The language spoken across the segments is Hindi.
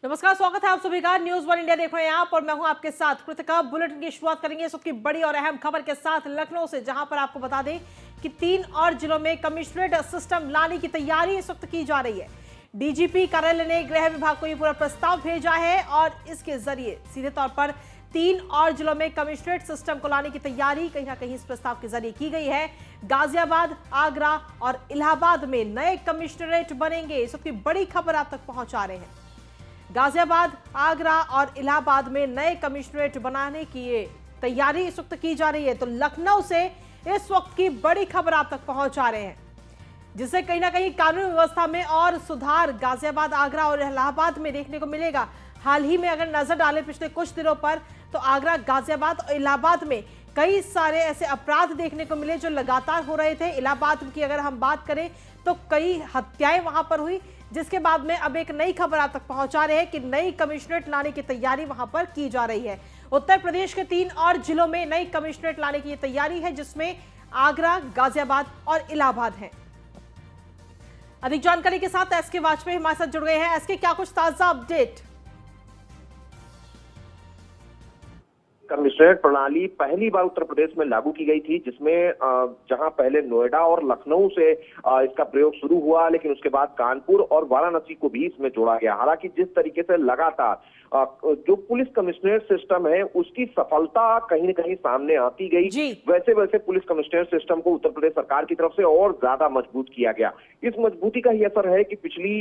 नमस्कार, स्वागत है आप सभी का। न्यूज़ वन इंडिया देख रहे हैं आप और मैं हूं आपके साथ कृतिका। बुलेटिन की शुरुआत करेंगे इस वक्त की बड़ी और अहम खबर के साथ लखनऊ से, जहां पर आपको बता दें कि 3 और जिलों में कमिश्नरेट सिस्टम लाने की तैयारी इस वक्त की जा रही है। डीजीपी कार्यालय ने गृह विभाग को ये पूरा प्रस्ताव भेजा है और इसके जरिए सीधे तौर पर 3 और जिलों में कमिश्नरेट सिस्टम को लाने की तैयारी कहीं ना कहीं इस प्रस्ताव के जरिए की गई है। गाजियाबाद, आगरा और इलाहाबाद में नए कमिश्नरेट बनेंगे। इस वक्त की बड़ी खबर आप तक पहुंचा रहे हैं। गाजियाबाद, आगरा और इलाहाबाद में नए कमिश्नरेट बनाने की ये तैयारी इस वक्त की जा रही है। तो लखनऊ से इस वक्त की बड़ी खबर आप तक पहुंचा रहे हैं, जिससे कहीं ना कहीं कानून व्यवस्था में और सुधार गाजियाबाद, आगरा और इलाहाबाद में देखने को मिलेगा। हाल ही में अगर नजर डालें पिछले कुछ दिनों पर, तो आगरा, गाजियाबाद और इलाहाबाद में कई सारे ऐसे अपराध देखने को मिले जो लगातार हो रहे थे। इलाहाबाद की अगर हम बात करें तो कई हत्याएं वहां पर हुई, जिसके बाद में अब एक नई खबर आप तक पहुंचा रहे हैं कि नई कमिश्नरेट लाने की तैयारी वहां पर की जा रही है। उत्तर प्रदेश के 3 और जिलों में नई कमिश्नरेट लाने की तैयारी है, जिसमें आगरा, गाजियाबाद और इलाहाबाद है। अधिक जानकारी के साथ एसके वाजपेयी हमारे साथ जुड़ गए हैं। एसके, क्या कुछ ताजा अपडेट? कमिश्नरेट प्रणाली पहली बार उत्तर प्रदेश में लागू की गई थी, जिसमें जहां पहले नोएडा और लखनऊ से इसका प्रयोग शुरू हुआ, लेकिन उसके बाद कानपुर और वाराणसी को भी इसमें जोड़ा गया। हालांकि जिस तरीके से लगातार जो पुलिस कमिश्नरेट सिस्टम है उसकी सफलता कहीं न कहीं सामने आती गई, वैसे वैसे पुलिस कमिश्नरेट सिस्टम को उत्तर प्रदेश सरकार की तरफ से और ज्यादा मजबूत किया गया। इस मजबूती का ही असर है कि पिछली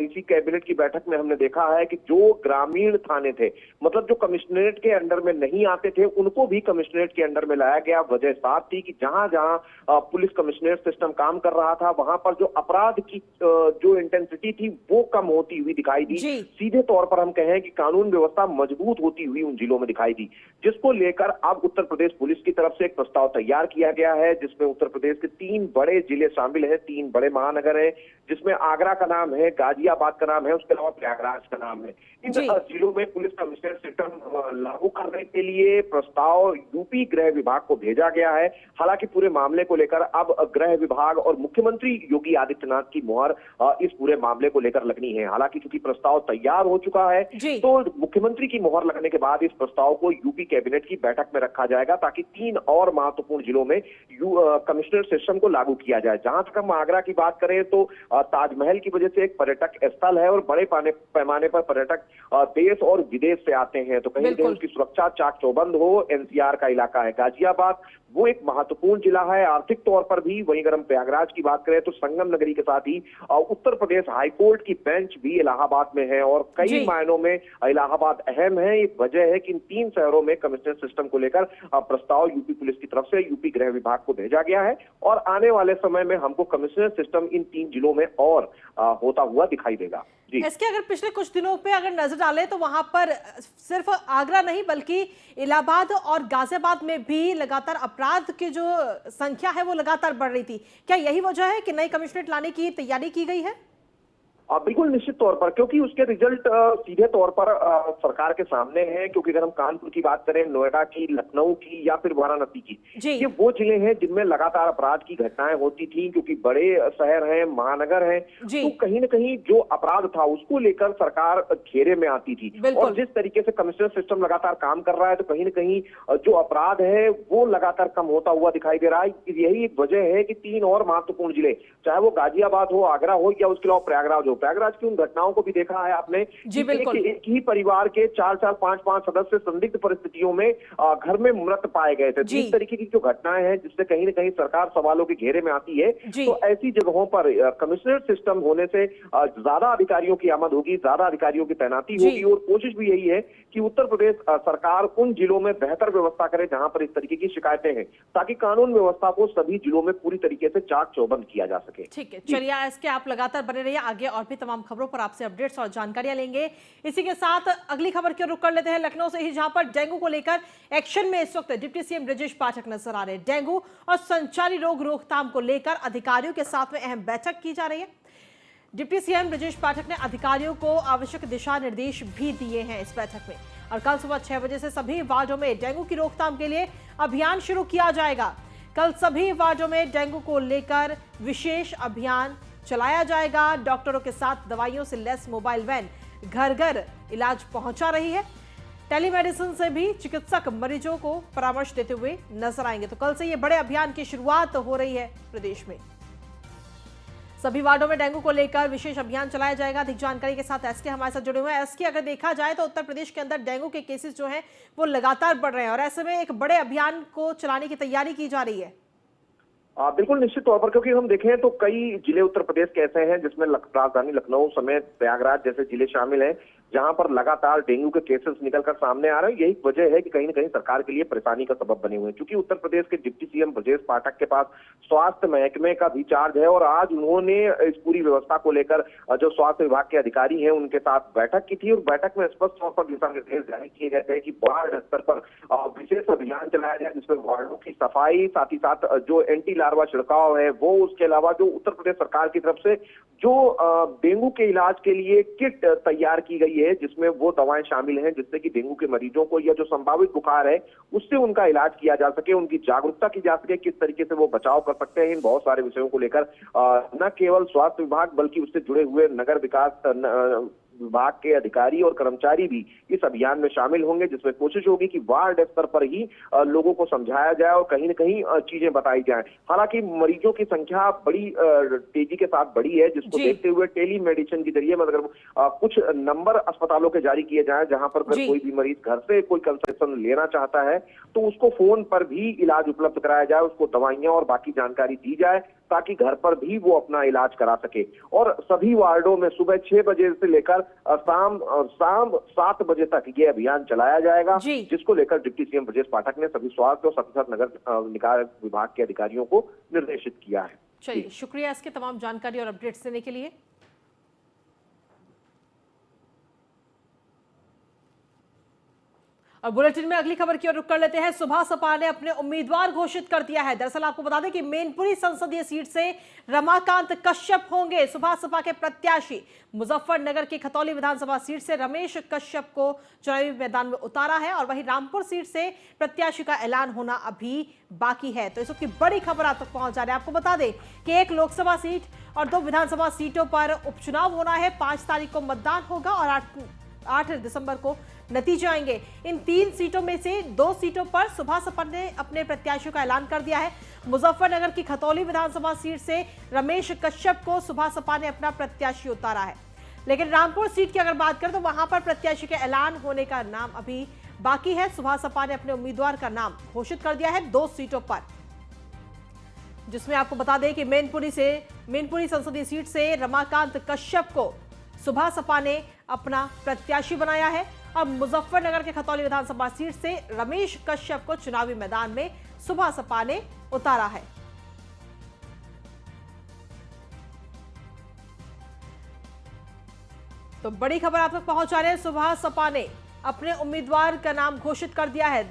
इसी कैबिनेट की बैठक में हमने देखा है कि जो ग्रामीण थाने थे, मतलब जो कमिश्नरेट के अंडर में नहीं आते थे, उनको भी कमिश्नरेट के अंडर में लाया गया। वजह साफ थी कि जहां जहां पुलिस कमिश्नरेट सिस्टम काम कर रहा था, वहां पर जो अपराध की जो इंटेंसिटी थी वो कम होती हुई दिखाई दी। सीधे तौर पर हम कहें कि कानून व्यवस्था मजबूत होती हुई उन जिलों में दिखाई दी, जिसको लेकर अब उत्तर प्रदेश पुलिस की तरफ से एक प्रस्ताव तैयार किया गया है, जिसमें उत्तर प्रदेश के 3 बड़े जिले शामिल हैं, 3 बड़े महानगर हैं, जिसमें आगरा का नाम है, गाजियाबाद का नाम है, उसके अलावा प्रयागराज का नाम है। इन जिलों में पुलिस कमिश्नरेट सिस्टम लागू करने के लिए प्रस्ताव यूपी गृह विभाग को भेजा गया है। हालांकि पूरे मामले को लेकर अब गृह विभाग और मुख्यमंत्री योगी आदित्यनाथ की मुहर इस पूरे मामले को लेकर लगनी है। हालांकि चूंकि प्रस्ताव तैयार हो चुका है, तो मुख्यमंत्री की मुहर लगने के बाद इस प्रस्ताव को यूपी कैबिनेट की बैठक में रखा जाएगा, ताकि 3 और महत्वपूर्ण जिलों में कमिश्नरेट सिस्टम को लागू किया जाए। जहां तक हम आगरा की बात करें तो ताजमहल की वजह से एक पर्यटक स्थल है और बड़े पैमाने पर पर्यटक देश और विदेश से आते हैं, तो कहीं उसकी सुरक्षा चाक चौबंद हो, एनसीआर का इलाका है। गाजियाबाद वो एक महत्वपूर्ण जिला है आर्थिक तौर पर भी। वहीं अगर हम प्रयागराज की बात करें तो संगम नगरी के साथ ही उत्तर प्रदेश हाईकोर्ट की बेंच भी इलाहाबाद में है और कई मायनों में इलाहाबाद अहम है। ये वजह है कि इन 3 शहरों में कमिश्नरेट सिस्टम को लेकर प्रस्ताव यूपी पुलिस की तरफ से यूपी गृह विभाग को भेजा गया है और आने वाले समय में हमको कमिश्नरेट सिस्टम इन 3 जिलों में और होता हुआ दिखाई देगा। इसके अगर पिछले कुछ दिनों पे अगर नजर डालें तो वहां पर सिर्फ आगरा नहीं बल्कि इलाहाबाद और गाजियाबाद में भी लगातार अपराध की जो संख्या है वो लगातार बढ़ रही थी। क्या यही वजह है कि नई कमिश्नरेट लाने की तैयारी की गई है? बिल्कुल निश्चित तौर पर, क्योंकि उसके रिजल्ट सीधे तौर पर सरकार के सामने हैं। क्योंकि अगर हम कानपुर की बात करें, नोएडा की, लखनऊ की या फिर वाराणसी की, ये वो जिले हैं जिनमें लगातार अपराध की घटनाएं होती थी, क्योंकि बड़े शहर हैं, महानगर हैं, तो कहीं न कहीं जो अपराध था उसको लेकर सरकार घेरे में आती थी। और जिस तरीके से कमिश्नरेट सिस्टम लगातार काम कर रहा है, तो कहीं न कहीं जो अपराध है वो लगातार कम होता हुआ दिखाई दे रहा है। यही एक वजह है कि 3 और महत्वपूर्ण जिले, चाहे वो गाजियाबाद हो, आगरा हो या उसके अलावा प्रयागराज हो, प्रयागराज की उन घटनाओं को भी देखा है आपने। एक ही परिवार के 4-4, 5-5 सदस्य संदिग्ध परिस्थितियों में घर में मृत पाए गए थे। इस तरीके की जो घटनाएं हैं जिससे कहीं न कहीं सरकार सवालों के घेरे में आती है, तो ऐसी जगहों पर कमिश्नरेट सिस्टम होने से ज्यादा अधिकारियों की आमद होगी, ज्यादा अधिकारियों की तैनाती होगी और कोशिश भी यही है कि उत्तर प्रदेश सरकार उन जिलों में बेहतर व्यवस्था करे जहां पर इस तरीके की शिकायतें हैं, ताकि कानून व्यवस्था को सभी जिलों में पूरी तरीके से चाक चौबंद किया जा सके। ठीक है, चलिए इसके आप लगातार बने रहिए, आगे और भी तमाम खबरों पर आपसे अपडेट्स और जानकारियां लेंगे। इसी के साथ अगली खबर की ओर रुख कर लेते हैं लखनऊ से ही, जहां पर डेंगू को लेकर एक्शन में इस वक्त डिप्टी सीएम ब्रजेश पाठक नजर आ रहे हैं। डेंगू और संचारी रोग रोकथाम को लेकर अधिकारियों के साथ में अहम बैठक की जा रही है। डिप्टी सीएम ब्रजेश पाठक ने अधिकारियों को आवश्यक दिशा निर्देश भी दिए हैं इस बैठक में, और कल सुबह 6 बजे से सभी वार्डों में डेंगू की रोकथाम के लिए अभियान शुरू किया जाएगा। कल सभी वार्डों में डेंगू को लेकर विशेष अभियान चलाया जाएगा। डॉक्टरों के साथ दवाइयों से लैस मोबाइल वैन घर घर इलाज पहुंचा रही है। टेलीमेडिसिन से भी चिकित्सक मरीजों को परामर्श देते हुए नजर आएंगे। तो कल से ये बड़े अभियान की शुरुआत हो रही है प्रदेश में। सभी वार्डों में डेंगू को लेकर विशेष अभियान चलाया जाएगा। अधिक जानकारी के साथ एसके हमारे साथ जुड़े हुए हैं। एसके, अगर देखा जाए तो उत्तर प्रदेश के अंदर डेंगू के केसेस जो हैं वो लगातार बढ़ रहे हैं और ऐसे में एक बड़े अभियान को चलाने की तैयारी की जा रही है। बिल्कुल निश्चित तौर पर, क्योंकि हम देखें तो कई जिले उत्तर प्रदेश के ऐसे हैं जिसमें राजधानी लखनऊ समेत प्रयागराज जैसे जिले शामिल हैं, जहां पर लगातार डेंगू के केसेस निकलकर सामने आ रहे हैं। यही वजह है कि कहीं न कहीं सरकार के लिए परेशानी का सबब बने हुए हैं। क्योंकि उत्तर प्रदेश के डिप्टी सीएम ब्रजेश पाठक के पास स्वास्थ्य महकमे का भी चार्ज है और आज उन्होंने इस पूरी व्यवस्था को लेकर जो स्वास्थ्य विभाग के अधिकारी हैं उनके साथ बैठक की थी और बैठक में स्पष्ट तौर पर दिशा निर्देश जारी किए गए थे कि वार्ड स्तर पर विशेष अभियान चलाया जाए, जिसमें वार्डों की सफाई, साथ ही साथ जो एंटी लार्वा छिड़काव है वो, उसके अलावा जो उत्तर प्रदेश सरकार की तरफ से जो डेंगू के इलाज के लिए किट तैयार की गई है, जिसमें वो दवाएं शामिल हैं जिससे कि डेंगू के मरीजों को या जो संभावित बुखार है उससे उनका इलाज किया जा सके, उनकी जागरूकता की जा सके, किस तरीके से वो बचाव कर सकते हैं। इन बहुत सारे विषयों को लेकर न केवल स्वास्थ्य विभाग बल्कि उससे जुड़े हुए नगर विकास विभाग के अधिकारी और कर्मचारी भी इस अभियान में शामिल होंगे, जिसमें कोशिश होगी कि वार्ड स्तर पर ही लोगों को समझाया जाए और कहीं न कहीं चीजें बताई जाएं। हालांकि मरीजों की संख्या बड़ी तेजी के साथ बढ़ी है, जिसको देखते हुए टेली मेडिसिन के जरिए मतलब कुछ नंबर अस्पतालों के जारी किए जाएं, जहां पर अगर कोई भी मरीज घर से कोई कंसल्टेशन लेना चाहता है तो उसको फोन पर भी इलाज उपलब्ध कराया जाए, उसको दवाइयां और बाकी जानकारी दी जाए ताकि घर पर भी वो अपना इलाज करा सके। और सभी वार्डों में सुबह 6 बजे से लेकर शाम 7 बजे तक ये अभियान चलाया जाएगा, जिसको लेकर डिप्टी सीएम ब्रजेश पाठक ने सभी स्वास्थ्य और साथ ही साथ नगर निकाय विभाग के अधिकारियों को निर्देशित किया है। चलिए, शुक्रिया इसके तमाम जानकारी और अपडेट्स देने के लिए। और बुलेटिन में अगली खबर की ओर रुख कर लेते हैं। सुभा सपा ने अपने उम्मीदवार घोषित कर दिया है। दरअसल आपको बता दें कि मैनपुरी संसदीय सीट से रमाकांत कश्यप होंगे सुभा सपा के प्रत्याशी। मुजफ्फरनगर की खतौली विधानसभा सीट से रमेश कश्यप को चुनावी मैदान में उतारा है और वहीं रामपुर सीट से प्रत्याशी का ऐलान होना अभी बाकी है। तो इस वक्त की बड़ी खबर आप तक पहुंचा रहे हैं। आपको बता दें कि एक लोकसभा सीट और 2 विधानसभा सीटों पर उपचुनाव होना है। 5 तारीख को मतदान होगा और 8 दिसंबर को नतीजे आएंगे। इन 3 सीटों में से 2 सीटों पर सुभा सपा ने अपने प्रत्याशियों का ऐलान कर दिया है। मुजफ्फरनगर की खतौली विधानसभा सीट से रमेश कश्यप को सुभा सपा ने अपना प्रत्याशी उतारा है। लेकिन रामपुर सीट की अगर बात करें तो वहां पर प्रत्याशी के ऐलान होने का नाम अभी बाकी है। सुभा सपा ने अपने उम्मीदवार का नाम घोषित कर दिया है 2 सीटों पर, जिसमें आपको बता दें कि मैनपुरी संसदीय सीट से रमाकांत कश्यप को सुभा सपा ने अपना प्रत्याशी बनाया है और मुजफ्फरनगर के खतौली विधानसभा सीट से रमेश कश्यप को चुनावी मैदान में सुभा सपा ने उतारा है। तो बड़ी खबर आप तक पहुंचा रहे हैं। सुभा सपा ने अपने उम्मीदवार का नाम घोषित कर दिया है।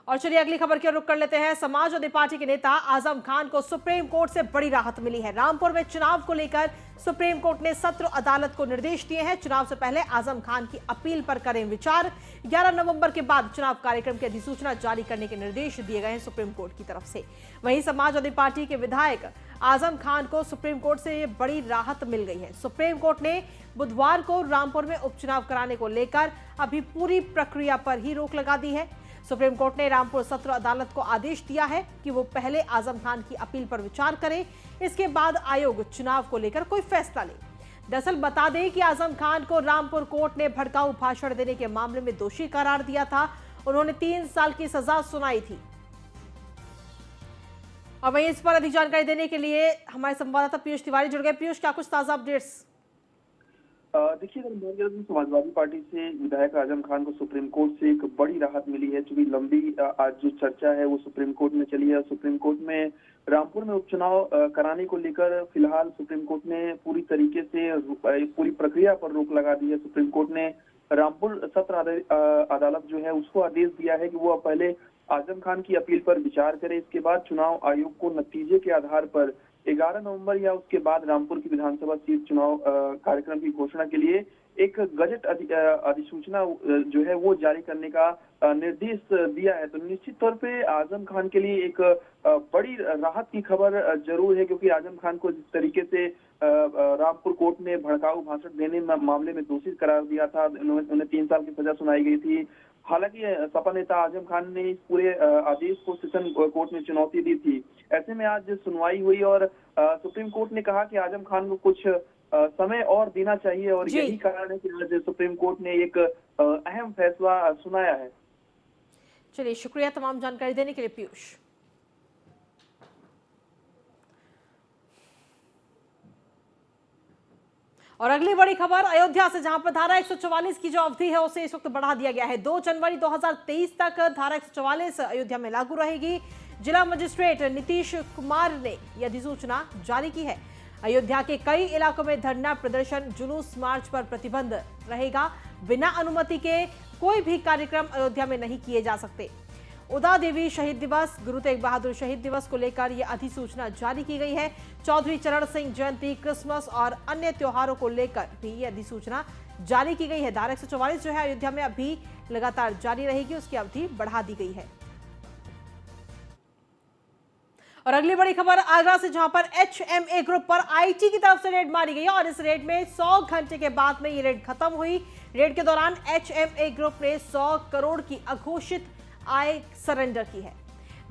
और चलिए अगली खबर की ओर रुख कर लेते हैं। समाजवादी पार्टी के नेता आजम खान को सुप्रीम कोर्ट से बड़ी राहत मिली है। रामपुर में चुनाव को लेकर सुप्रीम कोर्ट ने सत्र अदालत को निर्देश दिए हैं। चुनाव से पहले आजम खान की अपील पर करें विचार। 11 नवंबर के बाद चुनाव कार्यक्रम की अधिसूचना जारी करने के निर्देश दिए गए हैं सुप्रीम कोर्ट की तरफ से। वहीं समाजवादी पार्टी के विधायक आजम खान को सुप्रीम कोर्ट से बड़ी राहत मिल गई है। सुप्रीम कोर्ट ने बुधवार को रामपुर में उपचुनाव कराने को लेकर अभी पूरी प्रक्रिया पर ही रोक लगा दी है। सुप्रीम कोर्ट ने रामपुर सत्र अदालत को आदेश दिया है कि वो पहले आजम खान की अपील पर विचार करे, इसके बाद आयोग चुनाव को लेकर कोई फैसला ले। दरअसल बता दें कि आजम खान को रामपुर कोर्ट ने भड़काऊ भाषण देने के मामले में दोषी करार दिया था। उन्होंने 3 साल की सजा सुनाई थी। और वहीं इस पर अधिक जानकारी देने के लिए हमारे संवाददाता पीयूष तिवारी जुड़ गए। पीयूष, क्या कुछ ताजा अपडेट्स? देखिए, अगर समाजवादी पार्टी से विधायक आजम खान को सुप्रीम कोर्ट से एक बड़ी राहत मिली है। चूंकि लंबी आज जो चर्चा है वो सुप्रीम कोर्ट में चली है। सुप्रीम कोर्ट में रामपुर में उपचुनाव कराने को लेकर फिलहाल सुप्रीम कोर्ट ने पूरी तरीके से पूरी प्रक्रिया पर रोक लगा दी है। सुप्रीम कोर्ट ने रामपुर सत्र अदालत जो है उसको आदेश दिया है कि वो पहले आजम खान की अपील पर विचार करे, इसके बाद चुनाव आयोग को नतीजे के आधार पर 11 नवंबर या उसके बाद रामपुर की विधानसभा सीट चुनाव कार्यक्रम की घोषणा के लिए एक गजट अधिसूचना जो है वो जारी करने का निर्देश दिया है। तो निश्चित तौर पे आजम खान के लिए एक बड़ी राहत की खबर जरूर है, क्योंकि आजम खान को जिस तरीके से रामपुर कोर्ट ने भड़काऊ भाषण देने मामले में दोषी करार दिया था, उन्हें 3 साल की सजा सुनाई गई थी। हालांकि सपा नेता आजम खान ने इस पूरे आदेश को सेशन कोर्ट में चुनौती दी थी। ऐसे में आज सुनवाई हुई और सुप्रीम कोर्ट ने कहा कि आजम खान को कुछ समय और देना चाहिए, और यही कारण है कि आज सुप्रीम कोर्ट ने एक अहम फैसला सुनाया है। चलिए, शुक्रिया तमाम जानकारी देने के लिए पीयूष। और अगली बड़ी खबर अयोध्या से, जहां पर धारा 144 की जो अवधि है उसे इस वक्त बढ़ा दिया गया है। 2 जनवरी 2023 तक धारा 144 अयोध्या में लागू रहेगी। जिला मजिस्ट्रेट नीतीश कुमार ने यह अधिसूचना जारी की है। अयोध्या के कई इलाकों में धरना प्रदर्शन, जुलूस, मार्च पर प्रतिबंध रहेगा। बिना अनुमति के कोई भी कार्यक्रम अयोध्या में नहीं किए जा सकते। उदा देवी शहीद दिवस, गुरु तेग बहादुर शहीद दिवस को लेकर यह अधिसूचना जारी की गई है। चौधरी चरण सिंह जयंती, क्रिसमस और अन्य त्योहारों को लेकर भी यह अधिसूचना जारी की गई है। धारा 144 जो है अयोध्या में अभी लगातार जारी रहेगी, उसकी अवधि बढ़ा दी गई है। और अगली बड़ी खबर आगरा से, जहां पर HMA ग्रुप पर IT की तरफ से रेड मारी गई और इस रेड में 100 घंटे के बाद में ये रेड खत्म हुई। रेड के दौरान HMA ग्रुप ने 100 करोड़ की अघोषित आय सरेंडर की है।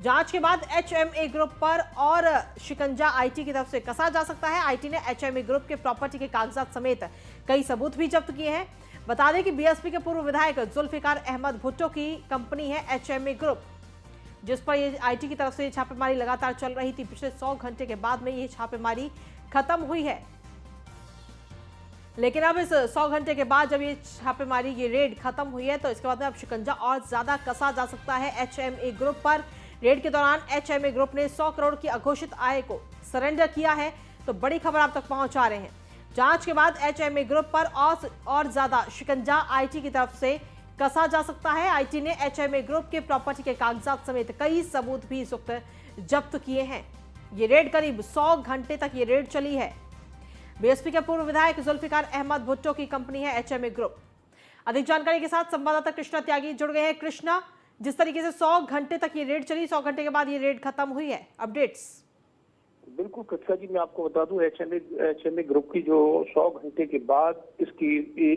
जांच के बाद HMA ग्रुप पर और शिकंजा IT की तरफ से कसा जा सकता है। IT ने HMA ग्रुप के प्रॉपर्टी के कागजात समेत कई सबूत भी जब्त किए हैं। बता दें कि BSP के पूर्व विधायक जुल्फिकार अहमद भुट्टो की कंपनी है HMA ग्रुप, जिस पर ये IT की तरफ से छापेमारी लगातार चल रही थी। पिछले 100 घंटे के बाद में ये छापेमारी खत्म हुई है, लेकिन अब इस 100 घंटे के बाद जब ये छापेमारी, ये रेड खत्म हुई है, तो इसके बाद में अब शिकंजा और ज्यादा कसा जा सकता है HMA ग्रुप पर। रेड के दौरान HMA ग्रुप ने 100 करोड़ की अघोषित आय को सरेंडर किया है। तो बड़ी खबर आप तक पहुंचा रहे हैं। जांच के बाद HMA ग्रुप पर और ज्यादा शिकंजा IT की तरफ से कसा जा सकता है। IT ने HMA ग्रुप के प्रॉपर्टी के कागजात समेत कई सबूत भी इस वक्त जब्त किए हैं। ये रेड करीब 100 घंटे तक ये रेड चली है। BSP के पूर्व विधायक जुल्फिकार अहमद भुट्टो की कंपनी है HMA ग्रुप। अधिक जानकारी के साथ संवाददाता कृष्णा त्यागी जुड़ गए हैं। कृष्णा, जिस तरीके से 100 घंटे तक ये रेड चली, 100 घंटे के बाद ये रेड खत्म हुई है, अपडेट्स। बिल्कुल कृष्णा जी, मैं आपको बता दूं HMA ग्रुप की जो 100 घंटे के बाद इसकी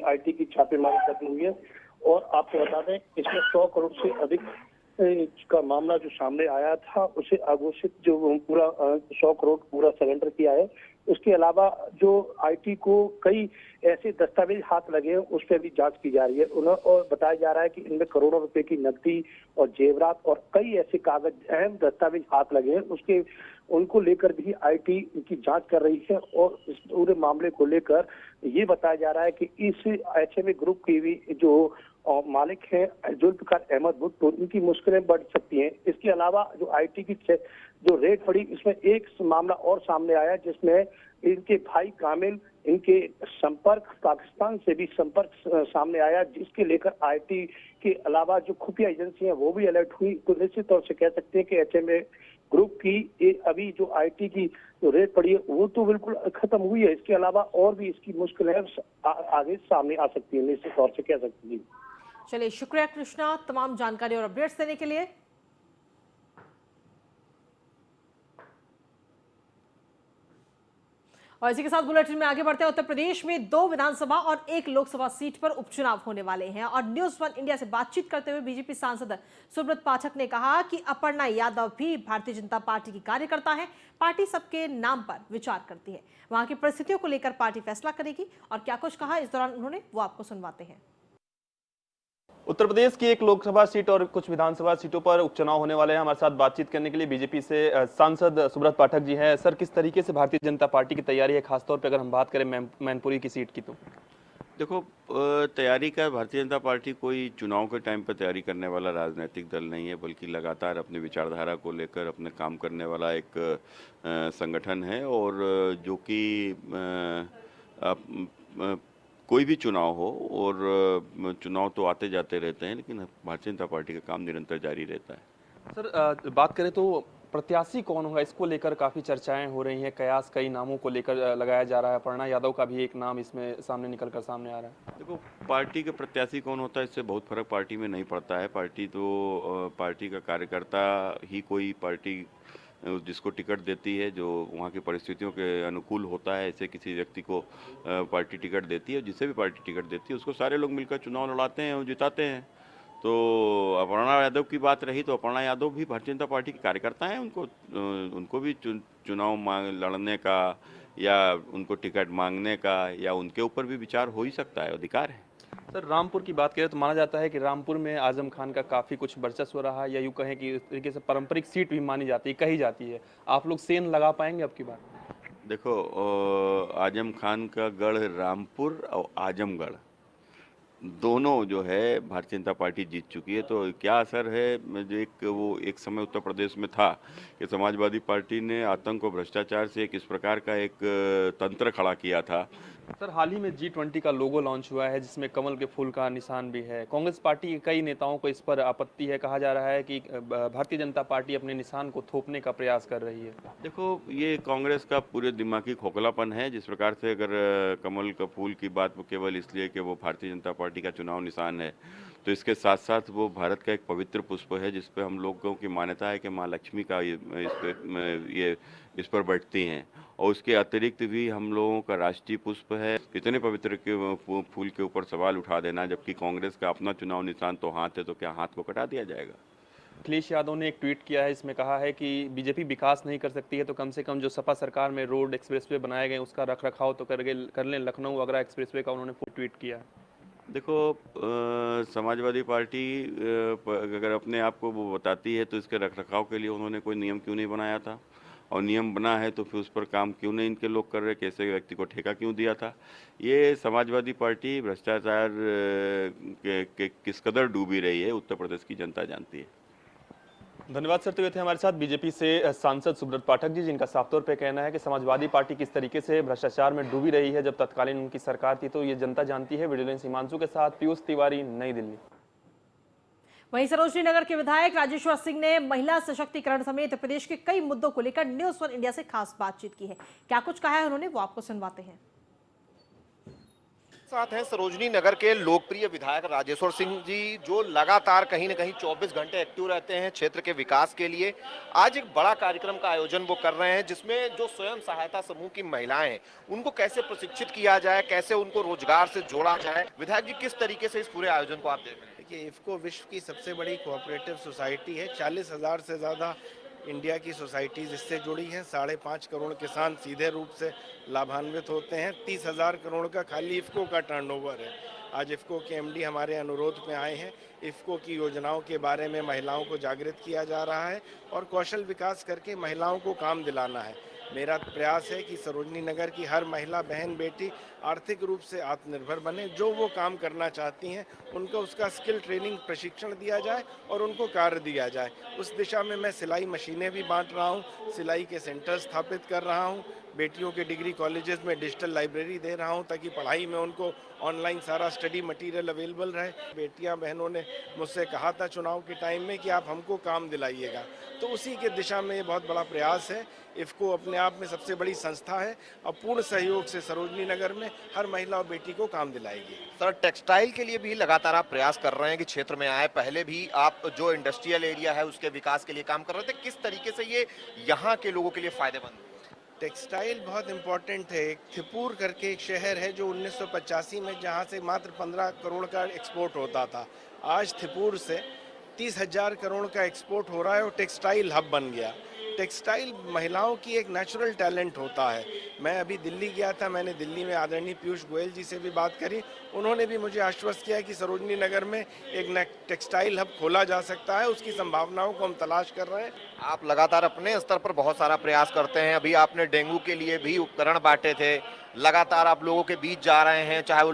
IT की छापेमारी खत्म हुई है। और आपको बता दें, इसमें 100 करोड़ से अधिक का मामला जो सामने आया था, उसे अघोषित जो पूरा 100 करोड़ पूरा सरेंडर किया है। उसके अलावा जो IT को कई ऐसे दस्तावेज हाथ लगे हैं, उस पर भी जांच की जा रही है। और बताया जा रहा है कि इनमें करोड़ों रुपए की नकदी और जेवरात और कई ऐसे कागज, अहम दस्तावेज हाथ लगे हैं, उनको लेकर भी IT की जांच कर रही है। और इस पूरे मामले को लेकर ये बताया जा रहा है कि इस HMA ग्रुप की भी जो मालिक है जुल्फिकार अहमद भुट्टो, इनकी मुश्किलें बढ़ सकती हैं। इसके अलावा जो IT की जो रेड पड़ी, इसमें एक मामला और सामने आया, जिसमें इनके भाई कामिल, इनके संपर्क पाकिस्तान से भी संपर्क सामने आया, जिसके लेकर IT के अलावा जो खुफिया एजेंसी है वो भी अलर्ट हुई। तो निश्चित तौर से कह सकते हैं कि HMA ग्रुप की अभी जो IT की जो रेड पड़ी है वो तो बिल्कुल खत्म हुई है। इसके अलावा और भी इसकी मुश्किलें आगे सामने आ सकती है, निश्चित तौर से कह सकती है। चलिए, शुक्रिया कृष्णा तमाम जानकारी और अपडेट्स देने के लिए। और इसी के साथ बुलेटिन में आगे बढ़ते हैं। उत्तर प्रदेश में 2 विधानसभा और 1 लोकसभा सीट पर उपचुनाव होने वाले हैं। और न्यूज़ 1 इंडिया से बातचीत करते हुए बीजेपी सांसद सुब्रत पाठक ने कहा कि अपर्णा यादव भी भारतीय जनता पार्टी की कार्यकर्ता है। पार्टी सबके नाम पर विचार करती है। वहां की परिस्थितियों को लेकर पार्टी फैसला करेगी। और क्या कुछ कहा इस दौरान उन्होंने, वो आपको सुनवाते हैं। उत्तर प्रदेश की 1 लोकसभा सीट और कुछ विधानसभा सीटों पर उपचुनाव होने वाले हैं। हमारे साथ बातचीत करने के लिए बीजेपी से सांसद सुब्रत पाठक जी हैं। सर, किस तरीके से भारतीय जनता पार्टी की तैयारी है, खासतौर पर अगर हम बात करें मैनपुरी की सीट की? तो देखो, तैयारी का भारतीय जनता पार्टी कोई चुनाव के टाइम पर तैयारी करने वाला राजनीतिक दल नहीं है, बल्कि लगातार अपनी विचारधारा को लेकर अपने काम करने वाला एक संगठन है। और जो कि कोई भी चुनाव हो, और चुनाव तो आते जाते रहते हैं, लेकिन भारतीय जनता पार्टी का काम निरंतर जारी रहता है। सर, बात करें तो प्रत्याशी कौन होगा, इसको लेकर काफी चर्चाएं हो रही हैं। कयास कई नामों को लेकर लगाया जा रहा है। अपर्णा यादव का भी एक नाम इसमें सामने सामने आ रहा है। देखो, पार्टी के प्रत्याशी कौन होता है इससे बहुत फर्क पार्टी में नहीं पड़ता है। पार्टी तो पार्टी का कार्यकर्ता ही कोई पार्टी जिसको टिकट देती है, जो वहाँ की परिस्थितियों के अनुकूल होता है, ऐसे किसी व्यक्ति को पार्टी टिकट देती है। जिसे भी पार्टी टिकट देती है उसको सारे लोग मिलकर चुनाव लड़ाते हैं और जिताते हैं। तो अपर्णा यादव की बात रही तो अपर्णा यादव भी भारतीय जनता पार्टी के कार्यकर्ता हैं। उनको भी चुनाव लड़ने का या उनको टिकट मांगने का या उनके ऊपर भी विचार हो ही सकता है, अधिकार है। सर, रामपुर की बात करें तो माना जाता है कि रामपुर में आजम खान का काफी कुछ वर्चस्व रहा है, या यूं कहें कि इस तरीके से पारंपरिक सीट भी मानी जाती है, कही जाती है। आप लोग सेन लगा पाएंगे अब की बार? देखो, आजम खान का गढ़ रामपुर और आजमगढ़ दोनों जो है भारतीय जनता पार्टी जीत चुकी है। तो क्या असर है, जो एक समय उत्तर प्रदेश में था कि समाजवादी पार्टी ने आतंक और भ्रष्टाचार से इस प्रकार का एक तंत्र खड़ा किया था। सर, हाल ही में G20 का लोगो लॉन्च हुआ है जिसमें कमल के फूल का निशान भी है। कांग्रेस पार्टी के कई नेताओं को इस पर आपत्ति है। कहा जा रहा है कि भारतीय जनता पार्टी अपने निशान को थोपने का प्रयास कर रही है। देखो, ये कांग्रेस का पूरे दिमागी खोखलापन है। जिस प्रकार से अगर कमल का फूल की बात केवल इसलिए कि वो भारतीय जनता पार्टी का चुनाव निशान है, तो इसके साथ साथ वो भारत का एक पवित्र पुष्प है जिस पे हम लोगों की मान्यता है कि माँ लक्ष्मी का इस पर बैठती हैं। और उसके अतिरिक्त भी हम लोगों का राष्ट्रीय पुष्प है। इतने पवित्र के फूल के ऊपर सवाल उठा देना, जबकि कांग्रेस का अपना चुनाव निशान तो हाथ है, तो क्या हाथ को कटा दिया जाएगा? अखिलेश यादव ने एक ट्वीट किया है, इसमें कहा है कि बीजेपी विकास नहीं कर सकती है तो कम से कम जो सपा सरकार में रोड एक्सप्रेसवे बनाए गए उसका रख रखाव तो कर लें। लखनऊ आगरा एक्सप्रेसवे का उन्होंने ट्वीट किया। देखो, समाजवादी पार्टी अगर अपने आप को वो बताती है तो इसके रखरखाव के लिए उन्होंने कोई नियम क्यों नहीं बनाया था? और नियम बना है तो फिर उस पर काम क्यों नहीं इनके लोग कर रहे? कैसे व्यक्ति को ठेका क्यों दिया था? ये समाजवादी पार्टी भ्रष्टाचार के किस कदर डूबी रही है, उत्तर प्रदेश की जनता जानती है। धन्यवाद सर। तो ये थे हमारे साथ बीजेपी से सांसद सुब्रत पाठक जी, जिनका साफ तौर पे कहना है कि समाजवादी पार्टी किस तरीके से भ्रष्टाचार में डूबी रही है। जब तत्कालीन उनकी सरकार थी तो ये जनता जानती है। विजिलेंस हिमांशु के साथ पीयूष तिवारी, नई दिल्ली। वहीं सरोजनी नगर के विधायक राजेश्वर सिंह ने महिला सशक्तिकरण समेत प्रदेश के कई मुद्दों को लेकर न्यूज़ 1 इंडिया से खास बातचीत की है। क्या कुछ कहा है उन्होंने, वो आपको सुनवाते हैं। साथ हैं सरोजनी नगर के लोकप्रिय विधायक राजेश्वर सिंह जी, जो लगातार कहीं न कहीं 24 घंटे एक्टिव रहते हैं क्षेत्र के विकास के लिए। आज एक बड़ा कार्यक्रम का आयोजन वो कर रहे हैं जिसमें जो स्वयं सहायता समूह की महिलाएं हैं उनको कैसे प्रशिक्षित किया जाए, कैसे उनको रोजगार से जोड़ा जाए। विधायक जी, किस तरीके से इस पूरे आयोजन को आप देख रहे हैं? देखिए, इफ्को विश्व की सबसे बड़ी कोऑपरेटिव सोसाइटी है। 40,000 से ज़्यादा इंडिया की सोसाइटीज़ इससे जुड़ी हैं। 5.5 करोड़ किसान सीधे रूप से लाभान्वित होते हैं। 30,000 करोड़ का खाली इफ्को का टर्नओवर है। आज इफ्को के एमडी हमारे अनुरोध में आए हैं। इफ्को की योजनाओं के बारे में महिलाओं को जागृत किया जा रहा है और कौशल विकास करके महिलाओं को काम दिलाना है। मेरा प्रयास है कि सरोजनी नगर की हर महिला बहन बेटी आर्थिक रूप से आत्मनिर्भर बने। जो वो काम करना चाहती हैं उनको उसका स्किल ट्रेनिंग प्रशिक्षण दिया जाए और उनको कार्य दिया जाए। उस दिशा में मैं सिलाई मशीनें भी बांट रहा हूँ, सिलाई के सेंटर स्थापित कर रहा हूँ, बेटियों के डिग्री कॉलेजेस में डिजिटल लाइब्रेरी दे रहा हूँ ताकि पढ़ाई में उनको ऑनलाइन सारा स्टडी मटेरियल अवेलेबल रहे। बेटियां बहनों ने मुझसे कहा था चुनाव के टाइम में कि आप हमको काम दिलाइएगा, तो उसी के दिशा में ये बहुत बड़ा प्रयास है। इफ्को अपने आप में सबसे बड़ी संस्था है और पूर्ण सहयोग से सरोजनी नगर में हर महिला और बेटी को काम दिलाएगी। सर, टेक्सटाइल के लिए भी लगातार आप प्रयास कर रहे हैं कि क्षेत्र में आए। पहले भी आप जो इंडस्ट्रियल एरिया है उसके विकास के लिए काम कर रहे थे। किस तरीके से ये यहाँ के लोगों के लिए फायदेमंद है? टेक्सटाइल बहुत इम्पोर्टेंट है। एक थिपूर करके एक शहर है जो 1985 में जहाँ से मात्र 15 करोड़ का एक्सपोर्ट होता था, आज थिपूर से 30,000 करोड़ का एक्सपोर्ट हो रहा है और टेक्सटाइल हब बन गया। टेक्सटाइल महिलाओं की एक नेचुरल टैलेंट होता है। मैं अभी दिल्ली गया था, मैंने दिल्ली में आदरणीय पीयूष गोयल जी से भी बात करी। उन्होंने भी मुझे आश्वस्त किया कि सरोजनी नगर में एक टेक्सटाइल हब खोला जा सकता है। उसकी संभावनाओं को हम तलाश कर रहे हैं। आप लगातार अपने स्तर पर बहुत सारा प्रयास करते हैं। अभी आपने डेंगू के लिए भी उपकरण बांटे थे। लगातार आप लोगों के बीच जा रहे हैं, चाहे वो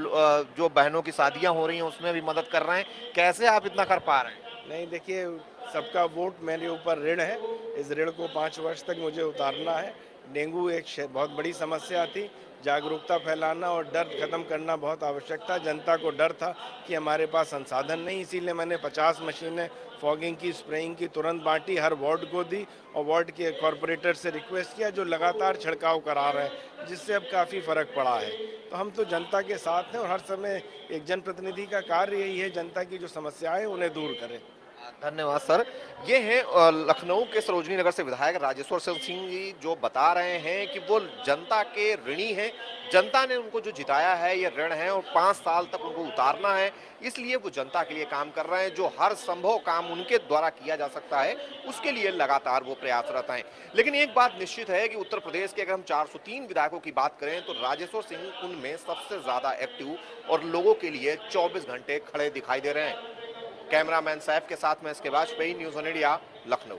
जो बहनों की शादियां हो रही हैं उसमें भी मदद कर रहे हैं। कैसे आप इतना कर पा रहे हैं? नहीं, देखिए, सबका वोट मेरे ऊपर ऋण है। इस ऋण को 5 वर्ष तक मुझे उतारना है। डेंगू एक बहुत बड़ी समस्या थी। जागरूकता फैलाना और डर खत्म करना बहुत आवश्यक था। जनता को डर था कि हमारे पास संसाधन नहीं, इसीलिए मैंने 50 मशीनें फॉगिंग की, स्प्रेइंग की तुरंत बांटी, हर वार्ड को दी और वार्ड के कॉरपोरेटर से रिक्वेस्ट किया जो लगातार छिड़काव करा रहे हैं, जिससे अब काफ़ी फर्क पड़ा है। तो हम तो जनता के साथ हैं और हर समय एक जनप्रतिनिधि का कार्य यही है जनता की जो समस्याएं उन्हें दूर करें। धन्यवाद सर। ये हैं लखनऊ के सरोजनी नगर से विधायक राजेश्वर सिंह जी, जो बता रहे हैं कि वो जनता के ऋणी हैं। जनता ने उनको जो जिताया है ये ऋण है और 5 साल तक उनको उतारना है, इसलिए वो जनता के लिए काम कर रहे हैं। जो हर संभव काम उनके द्वारा किया जा सकता है उसके लिए लगातार वो प्रयासरत हैं। लेकिन एक बात निश्चित है कि उत्तर प्रदेश के अगर हम 403 विधायकों की बात करें तो राजेश्वर सिंह उनमें सबसे ज्यादा एक्टिव और लोगों के लिए 24 घंटे खड़े दिखाई दे रहे हैं। कैमरामैन सैफ के साथ में इसके Vajpayee, news on India, Lucknow.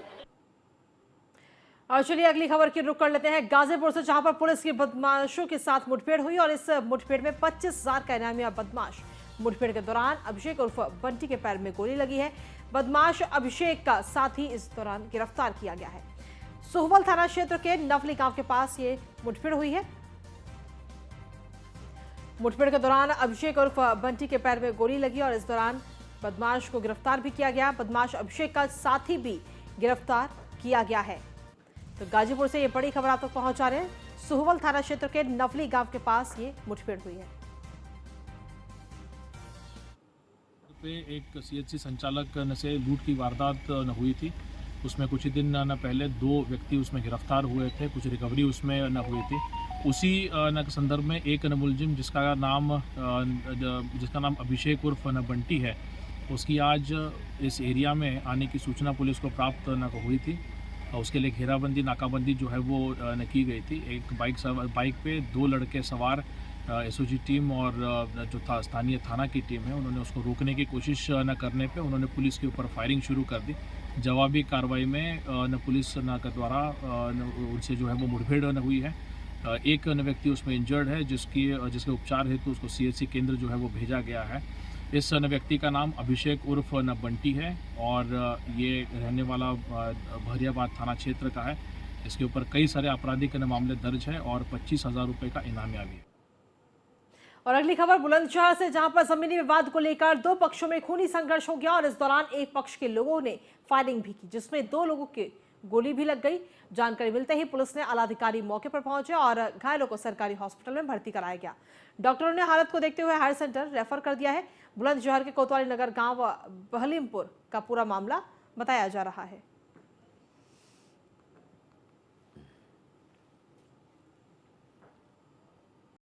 और चलिए अगली खबर की रुख कर लेते हैं गाजीपुर से, जहां पर पुलिस की बदमाशों के साथ मुठभेड़ हुई और इस मुठभेड़ में 25,000 का इनामी बदमाश। मुठभेड़ के दौरान अभिषेक उर्फ बंटी के पैर में गोली लगी है। बदमाश अभिषेक का साथी इस दौरान गिरफ्तार किया गया है। सोहवल थाना क्षेत्र के नवली गांव के पास ये मुठभेड़ हुई है। मुठभेड़ के दौरान अभिषेक उर्फ बंटी के पैर में गोली लगी और इस दौरान बदमाश को गिरफ्तार भी किया गया। बदमाश अभिषेक का साथी भी गिरफ्तार किया गया है। तो गाजीपुर से ये बड़ी खबर आप तक पहुंचा रहे हैं। सोहवल थाना क्षेत्र के नवली गांव के पास ये मुठभेड़ हुई है। पे एक सीएचसी संचालक से लूट की वारदात हुई थी। उसमें कुछ ही दिन न पहले 2 व्यक्ति उसमें गिरफ्तार हुए थे, कुछ रिकवरी उसमें न हुई थी। उसी संदर्भ में एक मुलजिम जिसका नाम अभिषेक उर्फ बंटी है, उसकी आज इस एरिया में आने की सूचना पुलिस को प्राप्त हुई थी। उसके लिए घेराबंदी, नाकाबंदी जो है वो की गई थी। एक बाइक पे 2 लड़के सवार एसओजी टीम और जो स्थानीय थाना की टीम है, उन्होंने उसको रोकने की कोशिश न करने पे उन्होंने पुलिस के ऊपर फायरिंग शुरू कर दी। जवाबी कार्रवाई में पुलिस के द्वारा उनसे जो है वो मुठभेड़ हुई है। एक व्यक्ति उसमें इंजर्ड है, जिसके उपचार हेतु उसको सीएचसी केंद्र जो है वो भेजा गया है। इस व्यक्ति का नाम अभिषेक उर्फ बंटी है और ये रहने वाला बहरियाबाद थाना क्षेत्र का है। इसके ऊपर कई सारे आपराधिक मामले दर्ज है और 25,000 रुपये का इनामिया भी है। और अगली खबर बुलंदशहर से, जहां पर जमीनी विवाद को लेकर 2 पक्षों में खूनी संघर्ष हो गया और इस दौरान एक पक्ष के लोगों ने फायरिंग भी की, जिसमें 2 लोगों के गोली भी लग गई। जानकारी मिलते ही पुलिस ने आलाधिकारी मौके पर पहुंचे और घायलों को सरकारी हॉस्पिटल में भर्ती कराया गया। डॉक्टरों ने हालत को देखते हुए हायर सेंटर रेफर कर दिया है। बुलंदशहर के कोतवाली नगर गांव बहलीमपुर का पूरा मामला बताया जा रहा है।